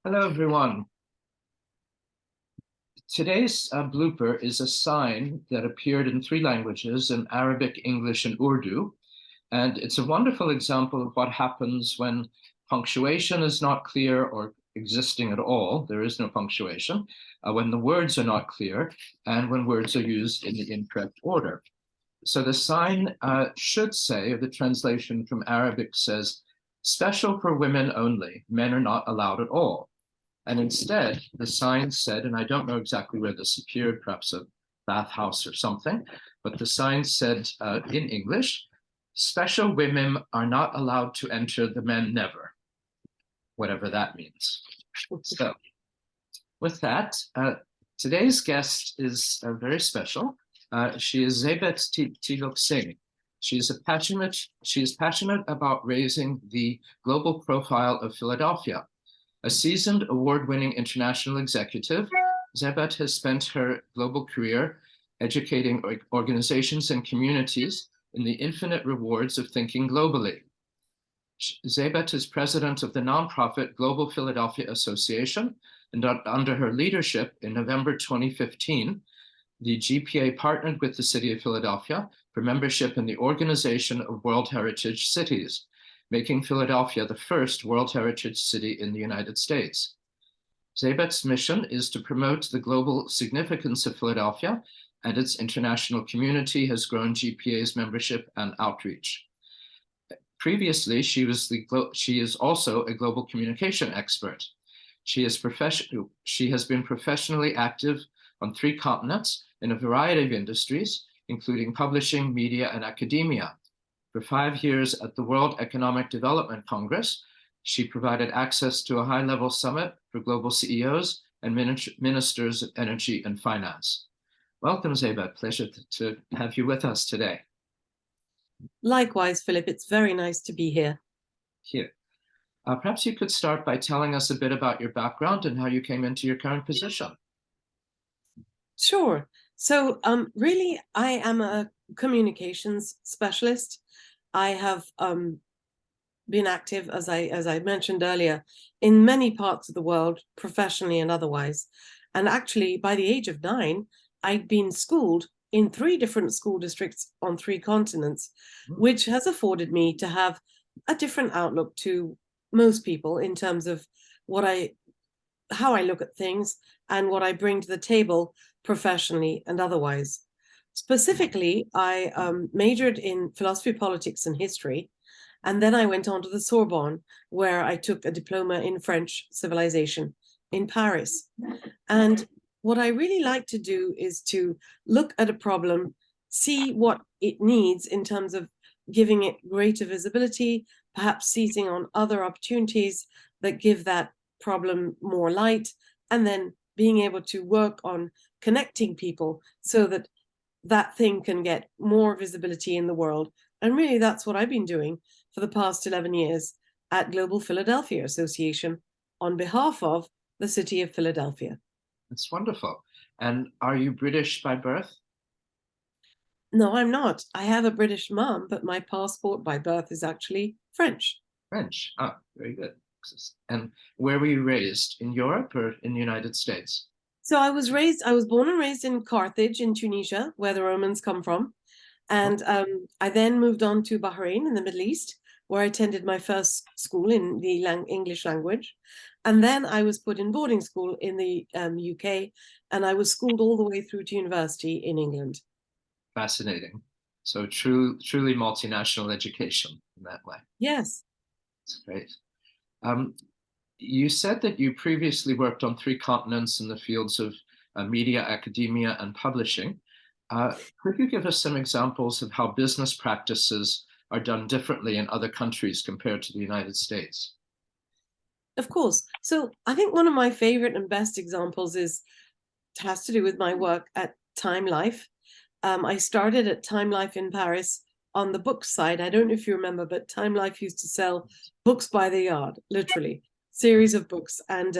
Hello, everyone. Today's blooper is a sign that appeared in three languages, in Arabic, English, and Urdu. And it's a wonderful example of what happens when punctuation is not clear or existing at all. There is no punctuation, when the words are not clear, and when words are used in the incorrect order. So the sign should say, or the translation from Arabic says, special for women only, men are not allowed at all. And instead, the sign said, and I don't know exactly where this appeared, perhaps a bathhouse or something, but the sign said in English, special women are not allowed to enter, the men never, whatever that means. So with that, today's guest is very special. She is Zabeth Teelucksingh. She is passionate about raising the global profile of Philadelphia. A seasoned award-winning international executive, Zabeth has spent her global career educating organizations and communities in the infinite rewards of thinking globally. Zabeth is president of the nonprofit Global Philadelphia Association, and under her leadership in November 2015, the GPA partnered with the City of Philadelphia for membership in the Organization of World Heritage Cities, making Philadelphia the first World Heritage City in the United States. Zabeth's mission is to promote the global significance of Philadelphia, and its international community has grown GPA's membership and outreach. Previously, she is also a global communication expert. She has been professionally active on 3 continents in a variety of industries, including publishing, media, and academia. For 5 years at the World Economic Development Congress, she provided access to a high-level summit for global CEOs and ministers of energy and finance. Welcome, Zabeth. Pleasure to have you with us today. Likewise, Philip. It's very nice to be here. Here. Perhaps you could start by telling us a bit about your background and how you came into your current position. Sure. So really, I am a communications specialist. I have been active, as I mentioned earlier, in many parts of the world, professionally and otherwise. And actually, by the age of 9, I'd been schooled in 3 different school districts on 3 continents, which has afforded me to have a different outlook to most people in terms of how I look at things and what I bring to the table professionally and otherwise. Specifically, I majored in philosophy, politics, and history, and then I went on to the Sorbonne, where I took a diploma in French civilization in Paris. And what I really like to do is to look at a problem, see what it needs in terms of giving it greater visibility, perhaps seizing on other opportunities that give that problem more light, and then being able to work on connecting people so that that thing can get more visibility in the world. And really, that's what I've been doing for the past 11 years at Global Philadelphia Association on behalf of the City of Philadelphia. That's wonderful. And are you British by birth? No, I'm not. I have a British mom, but my passport by birth is actually French. French. Ah, very good. And where were you raised? In Europe or in the United States? So I was born and raised in Carthage in Tunisia, where the Romans come from. And I then moved on to Bahrain in the Middle East, where I attended my first school in the English language. And then I was put in boarding school in the UK, and I was schooled all the way through to university in England. Fascinating. So truly multinational education in that way. Yes. That's great. You said that you previously worked on 3 continents in the fields of media, academia, and publishing. Could you give us some examples of how business practices are done differently in other countries compared to the United States? Of course. So I think one of my favorite and best examples has to do with my work at Time Life. I started at Time Life in Paris on the book side. I don't know if you remember, but Time Life used to sell books by the yard, literally, series of books. And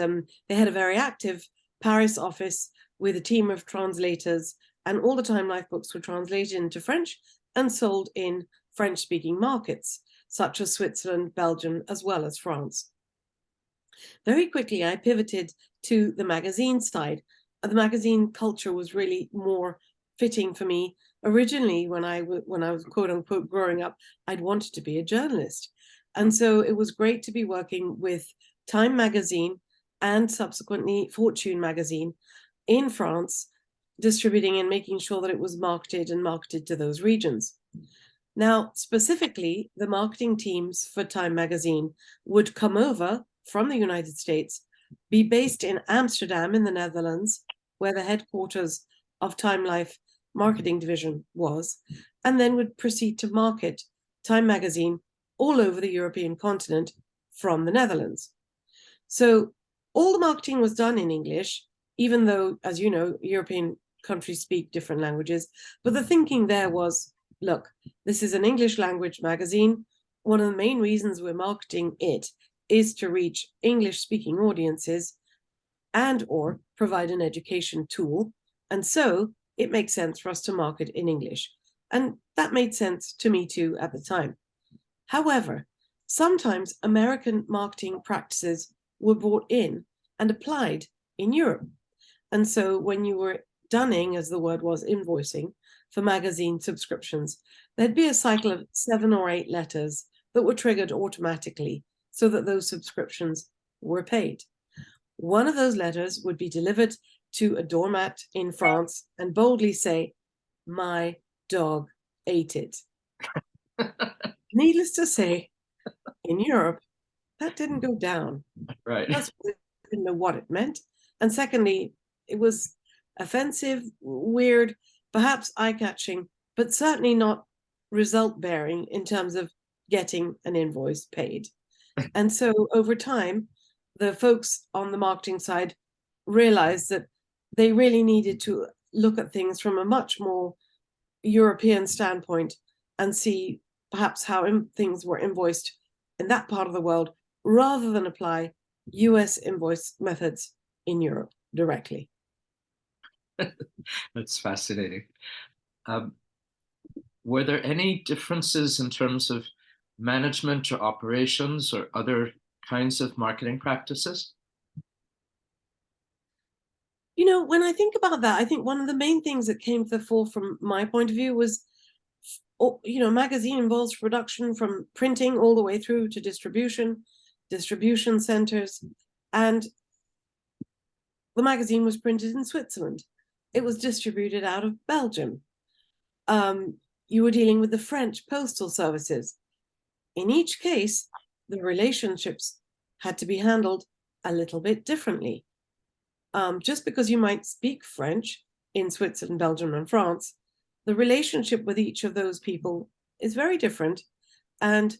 they had a very active Paris office with a team of translators, and all the Time Life books were translated into French and sold in French-speaking markets, such as Switzerland, Belgium, as well as France. Very quickly, I pivoted to the magazine side. The magazine culture was really more fitting for me. Originally, when I was quote unquote growing up, I'd wanted to be a journalist. And so it was great to be working with Time magazine and subsequently Fortune magazine in France, distributing and making sure that it was marketed to those regions. Now, specifically, the marketing teams for Time magazine would come over from the United States, be based in Amsterdam in the Netherlands, where the headquarters of Time Life marketing division was, and then would proceed to market Time magazine all over the European continent from the Netherlands. So all the marketing was done in English, even though, as you know, European countries speak different languages. But the thinking there was, look, this is an English language magazine. One of the main reasons we're marketing it is to reach English speaking audiences and or provide an education tool. And so it makes sense for us to market in English. And that made sense to me too at the time. However, sometimes American marketing practices were brought in and applied in Europe. And so when you were dunning, as the word was, invoicing for magazine subscriptions, there'd be a cycle of 7 or 8 letters that were triggered automatically so that those subscriptions were paid. One of those letters would be delivered to a doormat in France and boldly say, "My dog ate it." Needless to say, in Europe, that didn't go down. Right. First, we didn't know what it meant. And secondly, it was offensive, weird, perhaps eye-catching, but certainly not result-bearing in terms of getting an invoice paid. And so over time, the folks on the marketing side realized that they really needed to look at things from a much more European standpoint and see perhaps how things were invoiced in that part of the world rather than apply US invoice methods in Europe directly. That's fascinating. Were there any differences in terms of management or operations or other kinds of marketing practices? You know, when I think about that, I think one of the main things that came to the fore from my point of view was, you know, magazine involves production from printing all the way through to distribution centers, and the magazine was printed in Switzerland. It was distributed out of Belgium. You were dealing with the French postal services. In each case, the relationships had to be handled a little bit differently. Just because you might speak French in Switzerland, Belgium, and France, the relationship with each of those people is very different. And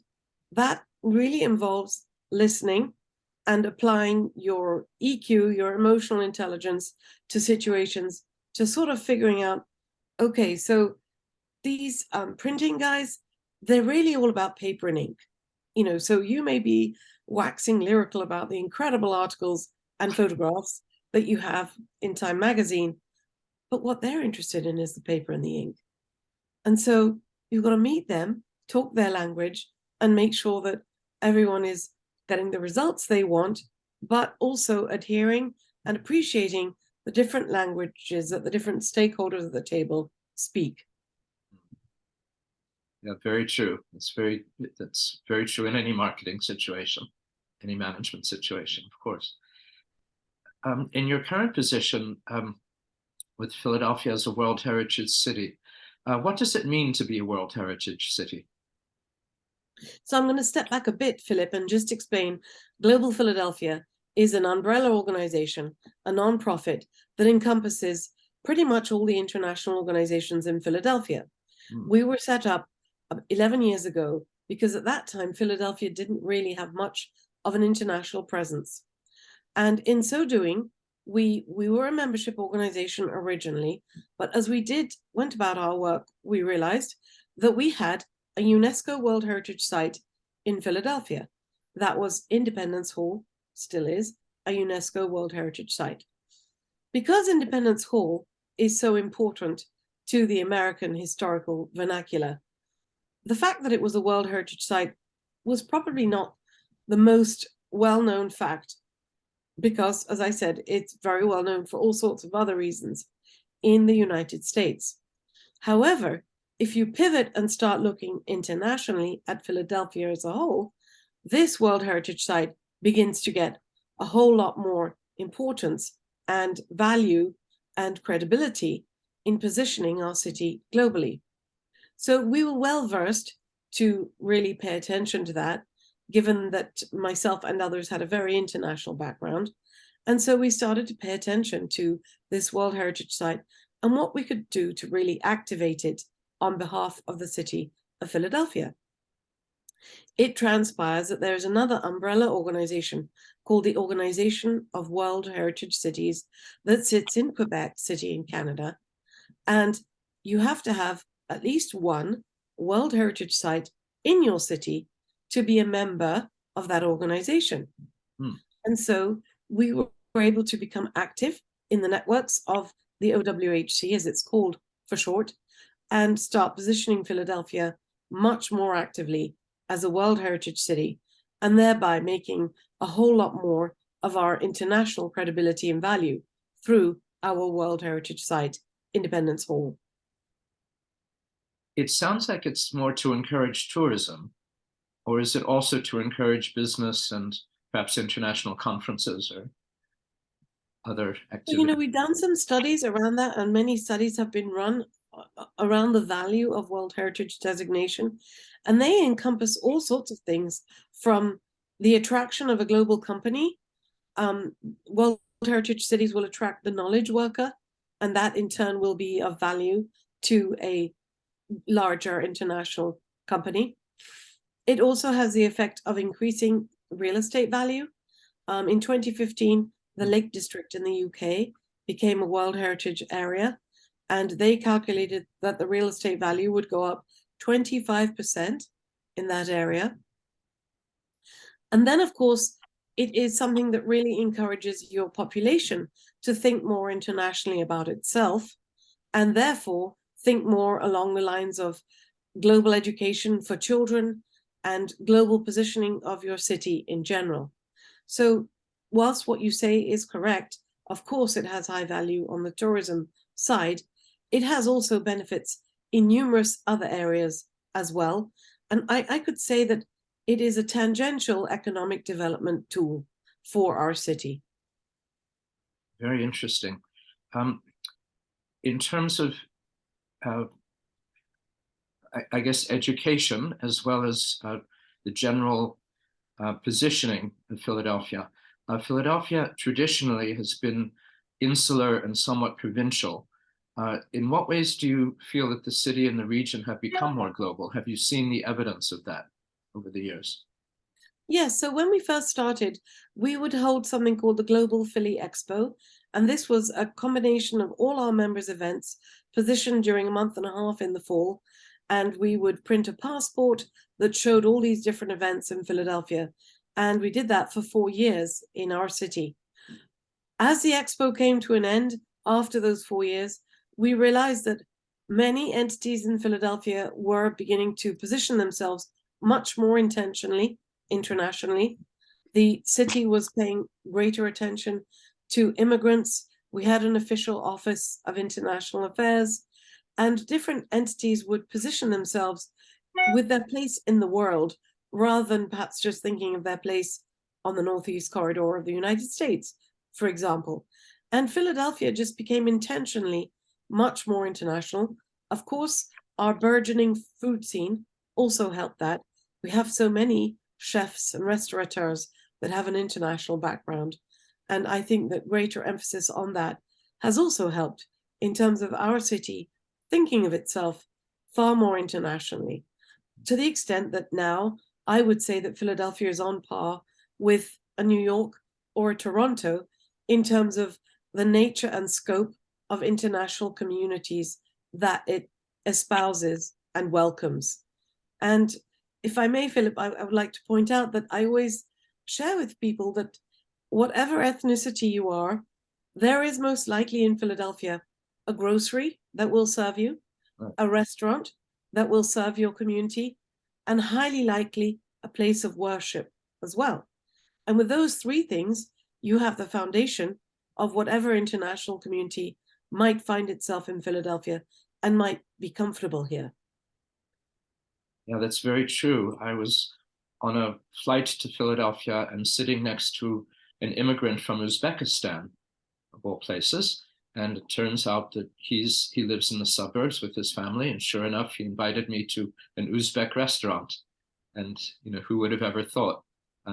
that really involves listening and applying your EQ, your emotional intelligence to situations, to sort of figuring out, okay, so these printing guys, they're really all about paper and ink. You know, so you may be waxing lyrical about the incredible articles and photographs that you have in Time magazine, but what they're interested in is the paper and the ink. And so you've got to meet them, talk their language, and make sure that everyone is getting the results they want, but also adhering and appreciating the different languages that the different stakeholders at the table speak. Yeah, very true. That's very true in any marketing situation, any management situation, of course. In your current position with Philadelphia as a World Heritage City, what does it mean to be a World Heritage City? So I'm going to step back a bit, Philip, and just explain. Global Philadelphia is an umbrella organization, a nonprofit that encompasses pretty much all the international organizations in Philadelphia. We were set up 11 years ago because at that time, Philadelphia didn't really have much of an international presence. And in so doing, we were a membership organization originally, but as we went about our work, we realized that we had a UNESCO World Heritage Site in Philadelphia. That was Independence Hall, still is, a UNESCO World Heritage Site. Because Independence Hall is so important to the American historical vernacular, the fact that it was a World Heritage Site was probably not the most well-known fact because, as I said, it's very well known for all sorts of other reasons in the United States. However, if you pivot and start looking internationally at Philadelphia as a whole, this World Heritage Site begins to get a whole lot more importance and value and credibility in positioning our city globally. So we were well versed to really pay attention to that, given that myself and others had a very international background. And so we started to pay attention to this World Heritage Site and what we could do to really activate it on behalf of the city of Philadelphia. It transpires that there's another umbrella organization called the Organization of World Heritage Cities that sits in Quebec City in Canada. And you have to have at least one World Heritage Site in your city to be a member of that organization. And so we were able to become active in the networks of the OWHC, as it's called for short, and start positioning Philadelphia much more actively as a World Heritage City, and thereby making a whole lot more of our international credibility and value through our World Heritage Site, Independence Hall. It sounds like it's more to encourage tourism, or is it also to encourage business and perhaps international conferences or other activities? You know, we've done some studies around that, and many studies have been run around the value of World Heritage designation, and they encompass all sorts of things, from the attraction of a global company. World Heritage cities will attract the knowledge worker, and that in turn will be of value to a larger international company. It also has the effect of increasing real estate value. In 2015, the Lake District in the UK became a World Heritage area, and they calculated that the real estate value would go up 25% in that area. And then, of course, it is something that really encourages your population to think more internationally about itself, and therefore think more along the lines of global education for children and global positioning of your city in general. So whilst what you say is correct, of course it has high value on the tourism side, it has also benefits in numerous other areas as well. And I could say that it is a tangential economic development tool for our city. Very interesting. In terms of, I guess, education, as well as the general positioning of Philadelphia. Philadelphia traditionally has been insular and somewhat provincial. In what ways do you feel that the city and the region have become more global? Have you seen the evidence of that over the years? Yes, so when we first started, we would hold something called the Global Philly Expo, and this was a combination of all our members' events positioned during a month and a half in the fall, and we would print a passport that showed all these different events in Philadelphia, and we did that for 4 years in our city. As the expo came to an end after those 4 years, we realized that many entities in Philadelphia were beginning to position themselves much more intentionally internationally. The city was paying greater attention to immigrants. We had an official office of international affairs, and different entities would position themselves with their place in the world, rather than perhaps just thinking of their place on the Northeast corridor of the United States, for example. And Philadelphia just became intentionally much more international. Of course, our burgeoning food scene also helped that. We have so many chefs and restaurateurs that have an international background. And I think that greater emphasis on that has also helped in terms of our city thinking of itself far more internationally, to the extent that now I would say that Philadelphia is on par with a New York or a Toronto in terms of the nature and scope of international communities that it espouses and welcomes. And if I may, Philip, I would like to point out that I always share with people that whatever ethnicity you are, there is most likely in Philadelphia a grocery that will serve you, a restaurant that will serve your community, and highly likely a place of worship as well. And with those three things, you have the foundation of whatever international community might find itself in Philadelphia and might be comfortable here. Yeah, that's very true. I was on a flight to Philadelphia and sitting next to an immigrant from Uzbekistan, of all places. And it turns out that he lives in the suburbs with his family. And sure enough, he invited me to an Uzbek restaurant. And who would have ever thought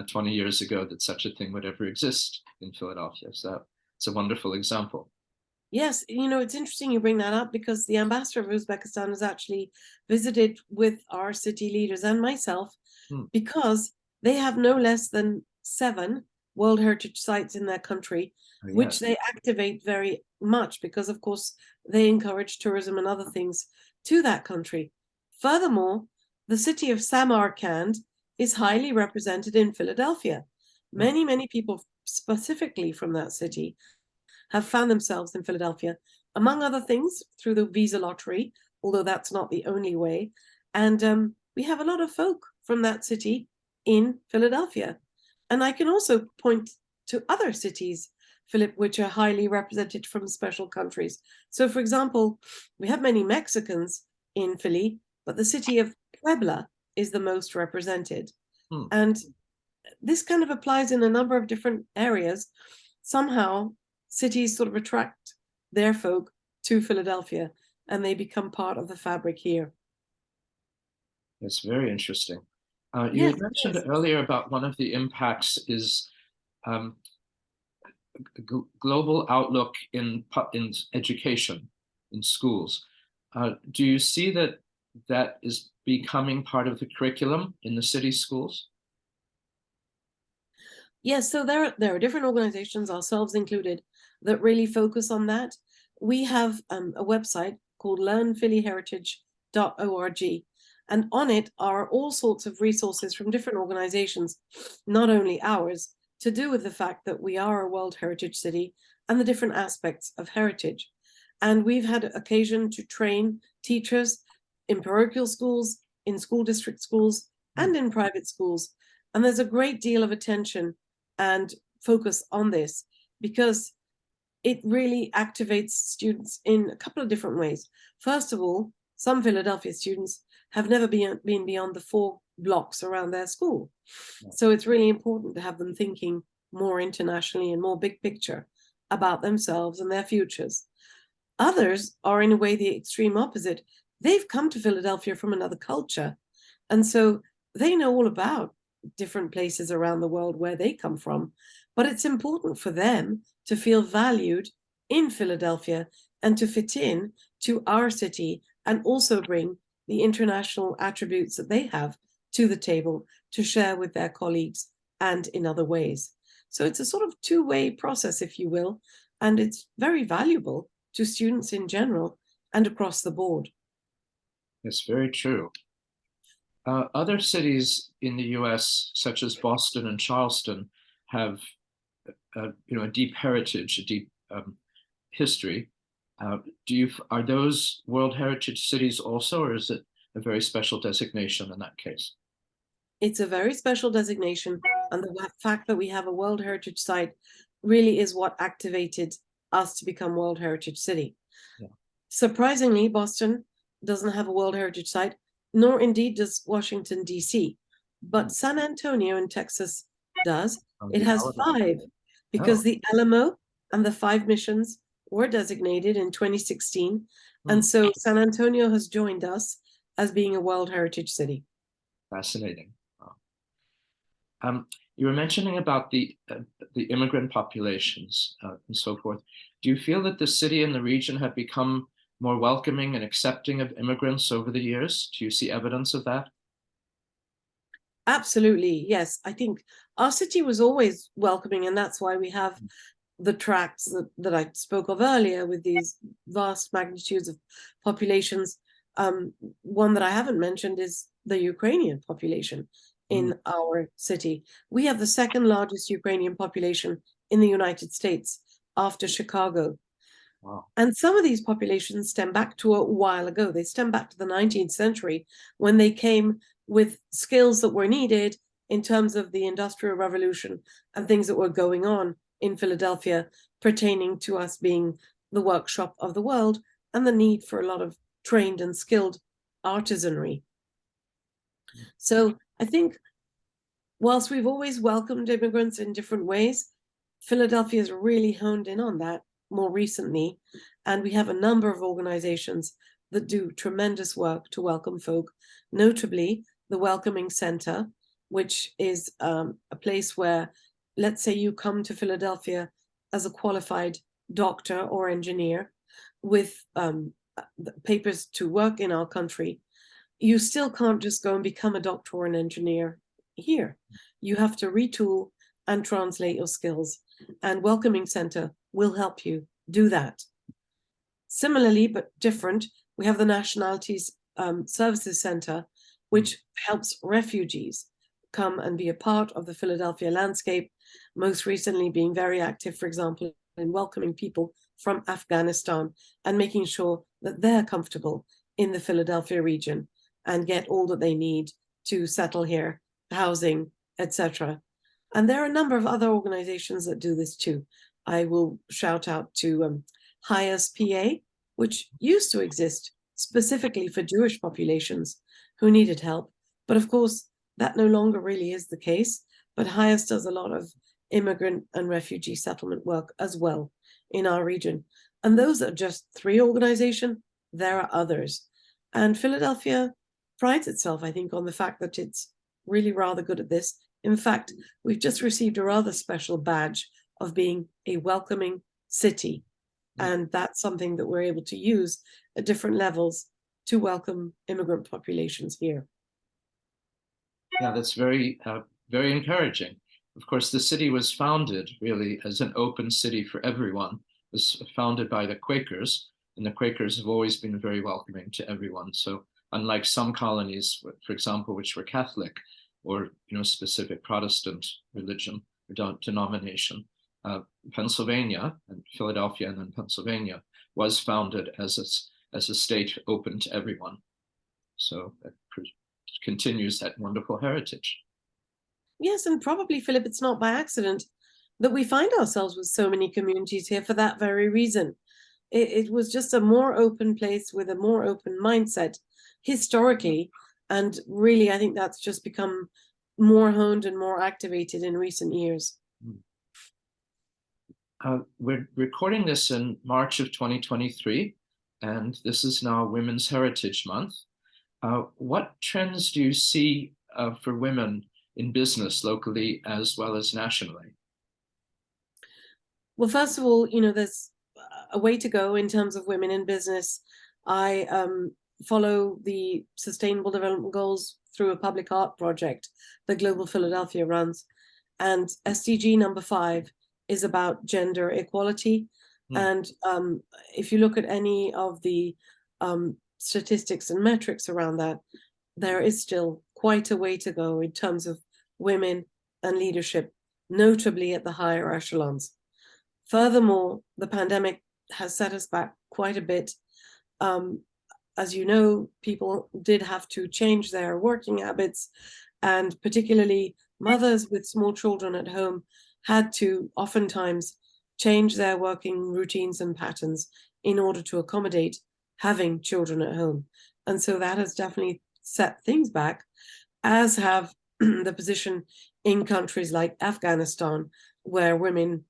20 years ago that such a thing would ever exist in Philadelphia? So it's a wonderful example. Yes, it's interesting you bring that up, because the ambassador of Uzbekistan has actually visited with our city leaders and myself, because they have no less than 7 World Heritage Sites in their country, which they activate very much because, of course, they encourage tourism and other things to that country. Furthermore, the city of Samarkand is highly represented in Philadelphia. Many, many people specifically from that city have found themselves in Philadelphia, among other things, through the visa lottery, although that's not the only way. And we have a lot of folk from that city in Philadelphia. And I can also point to other cities, Philip, which are highly represented from special countries. So, for example, we have many Mexicans in Philly, but the city of Puebla is the most represented. And this kind of applies in a number of different areas. Somehow, cities sort of attract their folk to Philadelphia, and they become part of the fabric here. It's very interesting. You had mentioned earlier about one of the impacts is global outlook in education, in schools. Do you see that is becoming part of the curriculum in the city schools? Yes, so there are different organizations, ourselves included, that really focus on that. We have a website called learnphillyheritage.org, and on it are all sorts of resources from different organizations, not only ours, to do with the fact that we are a World Heritage City and the different aspects of heritage. And we've had occasion to train teachers in parochial schools, in school district schools, and in private schools. And there's a great deal of attention and focus on this, because it really activates students in a couple of different ways. First of all, some Philadelphia students have never been beyond the 4 blocks around their school. So it's really important to have them thinking more internationally and more big picture about themselves and their futures. Others are, in a way, the extreme opposite. They've come to Philadelphia from another culture, and so they know all about different places around the world where they come from. But it's important for them to feel valued in Philadelphia and to fit in to our city, and also bring the international attributes that they have to the table to share with their colleagues and in other ways. So it's a sort of 2-way process, if you will, and it's very valuable to students in general and across the board. It's very true. Other cities in the US, such as Boston and Charleston, have a deep heritage, a deep history. Are those World Heritage cities also, or is it a very special designation in that case? It's a very special designation, and the fact that we have a World Heritage Site really is what activated us to become World Heritage City. Yeah. Surprisingly, Boston doesn't have a World Heritage Site, nor indeed does Washington, D.C. But San Antonio in Texas does. It has 5, because the Alamo and the 5 missions were designated in 2016. And so San Antonio has joined us as being a World Heritage City. Fascinating. Wow. You were mentioning about the immigrant populations and so forth. Do you feel that the city and the region have become more welcoming and accepting of immigrants over the years? Do you see evidence of that? Absolutely, yes. I think our city was always welcoming, and that's why we have the tracts that I spoke of earlier with these vast magnitudes of populations. One that I haven't mentioned is the Ukrainian population in our city. We have the 2nd largest Ukrainian population in the United States after Chicago. Wow. And some of these populations stem back to a while ago. They stem back to the 19th century, when they came with skills that were needed in terms of the Industrial Revolution and things that were going on in Philadelphia pertaining to us being the workshop of the world and the need for a lot of trained and skilled artisanry. So I think whilst we've always welcomed immigrants in different ways, Philadelphia has really honed in on that more recently. And we have a number of organizations that do tremendous work to welcome folk, notably the Welcoming Center, which is a place where, let's say you come to Philadelphia as a qualified doctor or engineer with papers to work in our country, you still can't just go and become a doctor or an engineer here. You have to retool and translate your skills, and Welcoming Center will help you do that. Similarly, but different, we have the Nationalities Services Center, which helps refugees come and be a part of the Philadelphia landscape, most recently being very active, for example, in welcoming people from Afghanistan and making sure that they're comfortable in the Philadelphia region and get all that they need to settle here, housing, etc. And there are a number of other organizations that do this too. I will shout out to HIAS PA, which used to exist specifically for Jewish populations who needed help. But of course, that no longer really is the case. But HIAS does a lot of immigrant and refugee settlement work as well in our region. And those are just 3 organizations. There are others. And Philadelphia prides itself, I think, on the fact that it's really rather good at this. In fact, we've just received a rather special badge of being a welcoming city. And that's something that we're able to use at different levels to welcome immigrant populations here. Yeah, that's very, very encouraging. Of course, the city was founded really as an open city for everyone. It was founded by the Quakers, and the Quakers have always been very welcoming to everyone. So unlike some colonies, for example, which were Catholic or specific Protestant religion or denomination, Pennsylvania and Philadelphia and then Pennsylvania was founded as a state open to everyone. So that continues that wonderful heritage. Yes, and probably, Philip, it's not by accident that we find ourselves with so many communities here for that very reason. It was just a more open place with a more open mindset historically, and really I think that's just become more honed and more activated in recent years. We're recording this in March of 2023, and this is now Women's Heritage Month. What trends do you see for women in business locally as well as nationally? Well, first of all, there's a way to go in terms of women in business. I follow the Sustainable Development Goals through a public art project that Global Philadelphia runs. And SDG number 5 is about gender equality. And if you look at any of the statistics and metrics around that, there is still quite a way to go in terms of women and leadership, notably at the higher echelons. Furthermore, the pandemic has set us back quite a bit. As you know, people did have to change their working habits, and particularly mothers with small children at home had to oftentimes change their working routines and patterns in order to accommodate having children at home. And so that has definitely set things back, as have the position in countries like Afghanistan, where women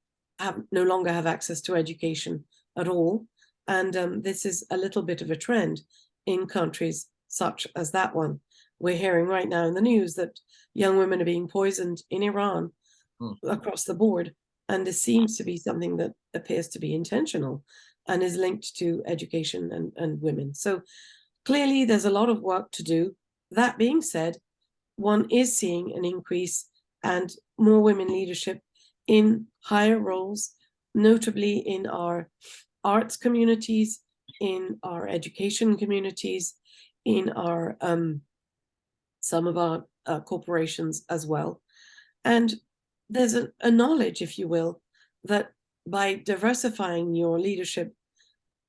no longer have access to education at all. And this is a little bit of a trend in countries such as that one. We're hearing right now in the news that young women are being poisoned in Iran across the board. And this seems to be something that appears to be intentional and is linked to education and women. So clearly there's a lot of work to do. That being said, one is seeing an increase and more women leadership in higher roles, notably in our arts communities, in our education communities, in our some of our corporations as well. And there's a knowledge, if you will, that by diversifying your leadership,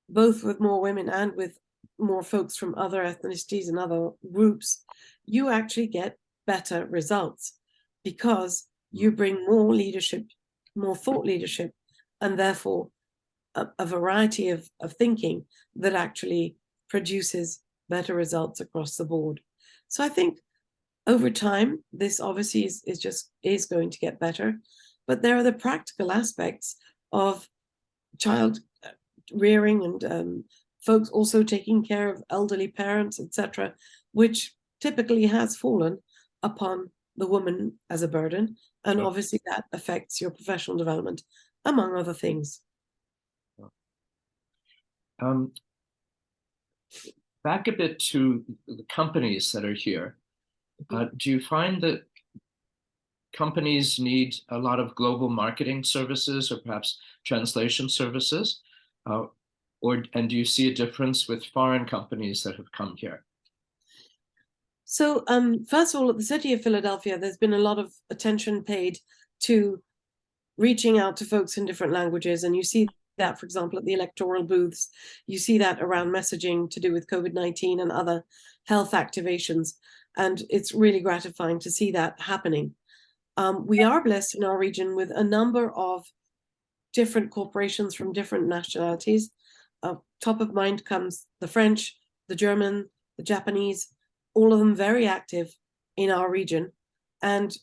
both with more women and with more folks from other ethnicities and other groups, you actually get better results because you bring more leadership more thought leadership, and therefore a variety of thinking that actually produces better results across the board. So I think over time, this obviously is going to get better, but there are the practical aspects of child rearing and folks also taking care of elderly parents, etc., which typically has fallen upon the woman as a burden, and obviously that affects your professional development, among other things. Back a bit to the companies that are here. Do you find that companies need a lot of global marketing services or perhaps translation services? And do you see a difference with foreign companies that have come here? So first of all, at the City of Philadelphia, there's been a lot of attention paid to reaching out to folks in different languages. And you see that, for example, at the electoral booths. You see that around messaging to do with COVID-19 and other health activations. And it's really gratifying to see that happening. We are blessed in our region with a number of different corporations from different nationalities. Top of mind comes the French, the German, the Japanese, all of them very active in our region. And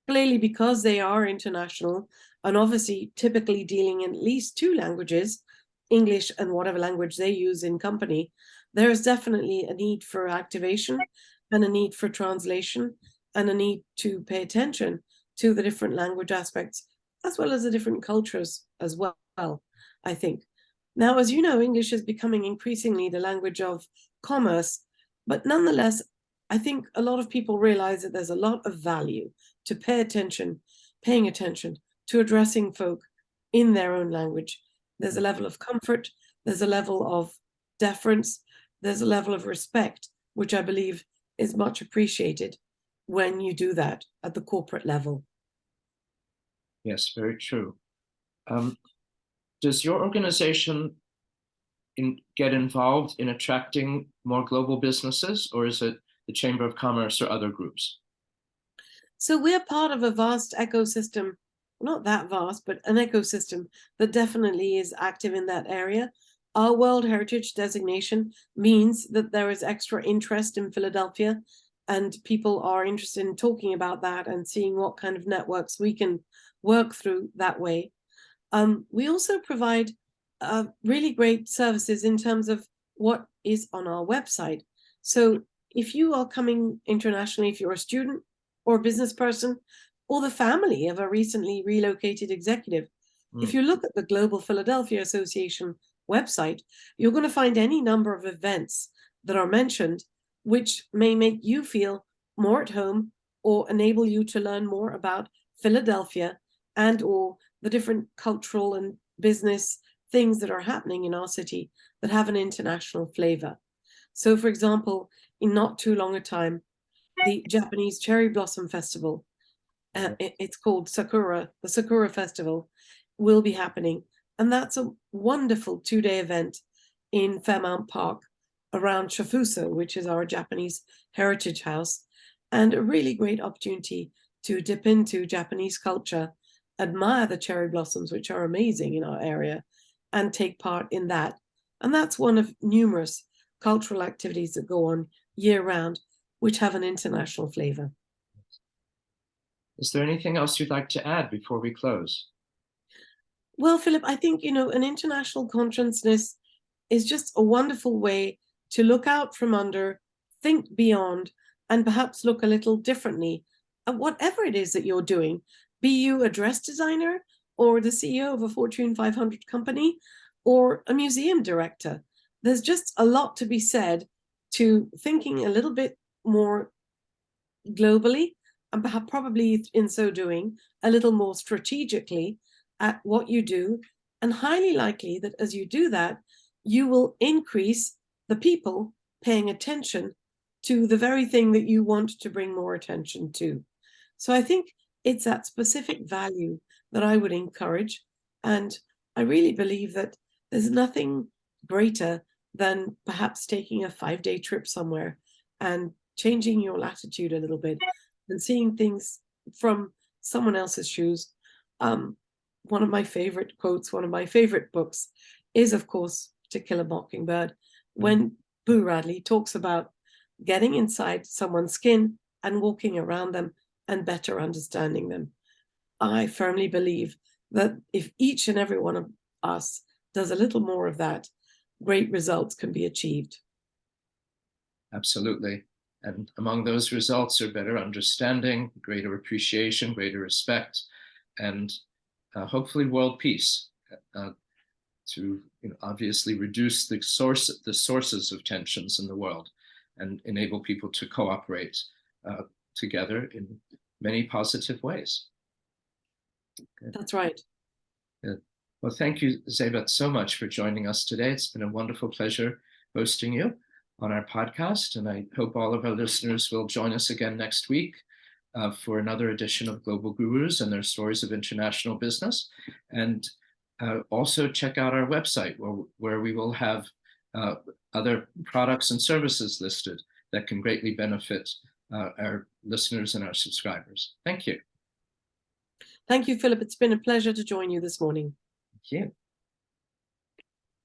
clearly, because they are international and obviously typically dealing in at least two languages, English and whatever language they use in company, there is definitely a need for activation and a need for translation and a need to pay attention to the different language aspects, as well as the different cultures as well, I think. Now, as you know, English is becoming increasingly the language of commerce, but nonetheless, I think a lot of people realize that there's a lot of value to paying attention to addressing folk in their own language. There's a level of comfort, there's a level of deference, there's a level of respect, which I believe is much appreciated when you do that at the corporate level. Yes, very true. Does your organization get involved in attracting more global businesses, or is it the Chamber of Commerce or other groups? So we're part of a vast ecosystem, not that vast, but an ecosystem that definitely is active in that area. Our World Heritage designation means that there is extra interest in Philadelphia, and people are interested in talking about that and seeing what kind of networks we can work through that way. We also provide really great services in terms of what is on our website. So if you are coming internationally, if you're a student or a business person or the family of a recently relocated executive, if you look at the Global Philadelphia Association website, you're going to find any number of events that are mentioned, which may make you feel more at home or enable you to learn more about Philadelphia and or the different cultural and business things that are happening in our city that have an international flavor. So, for example, in not too long a time, the Japanese Cherry Blossom Festival, it's called Sakura, the Sakura Festival, will be happening. And that's a wonderful 2-day event in Fairmount Park around Shafuso, which is our Japanese heritage house, and a really great opportunity to dip into Japanese culture, admire the cherry blossoms, which are amazing in our area, and take part in that. And that's one of numerous cultural activities that go on year round, which have an international flavor. Is there anything else you'd like to add before we close? Well, Philip, I think, an international consciousness is just a wonderful way to look out from under, think beyond, and perhaps look a little differently at whatever it is that you're doing. Be you a dress designer or the CEO of a Fortune 500 company or a museum director. There's just a lot to be said to thinking a little bit more globally, and perhaps probably in so doing a little more strategically at what you do, and highly likely that as you do that, you will increase the people paying attention to the very thing that you want to bring more attention to. So I think it's that specific value that I would encourage. And I really believe that there's nothing greater than perhaps taking a 5-day trip somewhere and changing your latitude a little bit and seeing things from someone else's shoes. one of my favorite quotes, one of my favorite books is, of course, To Kill a Mockingbird, when Boo Radley talks about getting inside someone's skin and walking around them and better understanding them. I firmly believe that if each and every one of us does a little more of that, great results can be achieved. Absolutely. And among those results are better understanding, greater appreciation, greater respect, and hopefully world peace, to obviously reduce the sources of tensions in the world and enable people to cooperate together in many positive ways. Good. That's right. Good. Well, thank you, Zabeth, so much for joining us today. It's been a wonderful pleasure hosting you on our podcast, and I hope all of our listeners will join us again next week for another edition of Global Gurus and their stories of international business. And also check out our website where we will have other products and services listed that can greatly benefit our listeners and our subscribers. Thank you. Thank you, Philip. It's been a pleasure to join you this morning. Thank you.